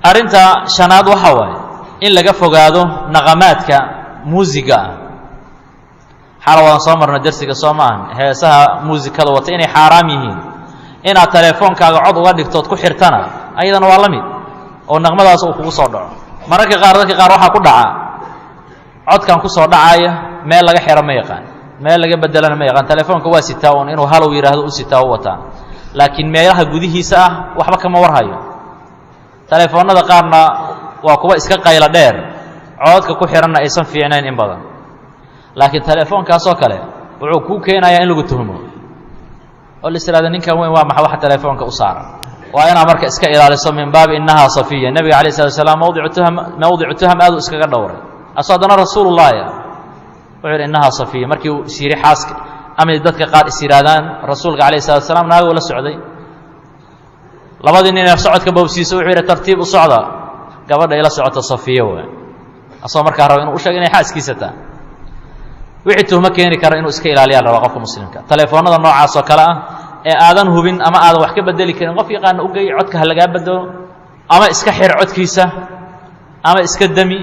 arinta shanaad waxa waaye in laga fogaado naqamaadka muusiga xalawaan soo marna darsiga Soomaan heesaha muusikada wata inay xaraam yihiin inaad telefoonkaaga cod uga dhigto ku xirtana ayadana waa la mid oo naqmadaas uu kugu soo dhaco mararka qaar waxa ku dhaca codkan ku soo dhacaya meel laga xiro ma yaqaan meel laga bedelana ma yaqaan telefoonka waa sitaa oo inuu halow yiraahdo u sitaa wata laakiin meelaha gudihiisa ah waxba kama warhayo telefoonada qaarna waa kuwa iska qayla dheer codka ku xiranna aysan fiicnayn in badan laakiin telefoonkaas oo kale wuxuu ku keenayaa in lagu tuhmo oo la isiraado ninkan weyn waa maxay waxa telefoonka u saaran waa ina marka iska ilaaliso min baab innaha safiya nabiga kaleey salaam mawdi'u tuham aad iskaga dhowray asadana rasuulullaahi wuxuu innaha safiya markii uu siiri xaaska ama dadka qaar isiraadaan rasuulka kaleey salaam naago la socday labadii nin ee socodka boobsiisay wuxuu yiri tartiib u socda gabadha ila socota safiya waa asoo markaa rabo inuu u sheego inay xaaskiisa tahay wixii tuhma keeni kara inuu iska ilaaliyo raba qofka muslimka telefoonada noocaas oo kala ah ee aadan hubin ama aadan wax ka bedeli karin qof yaqaan u geey codka laga bedelo ama iska xir codkiisa ama iska dami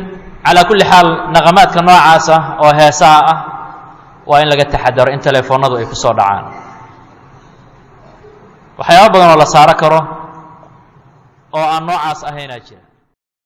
ala kulli xaal naqamaadka noocaas ah oo heesaa ah waa in laga taxadaro in telefoonadu ay ku soo dhacaan waxyaabo badan oo la saaro karo oo aan noocaas ahayn jira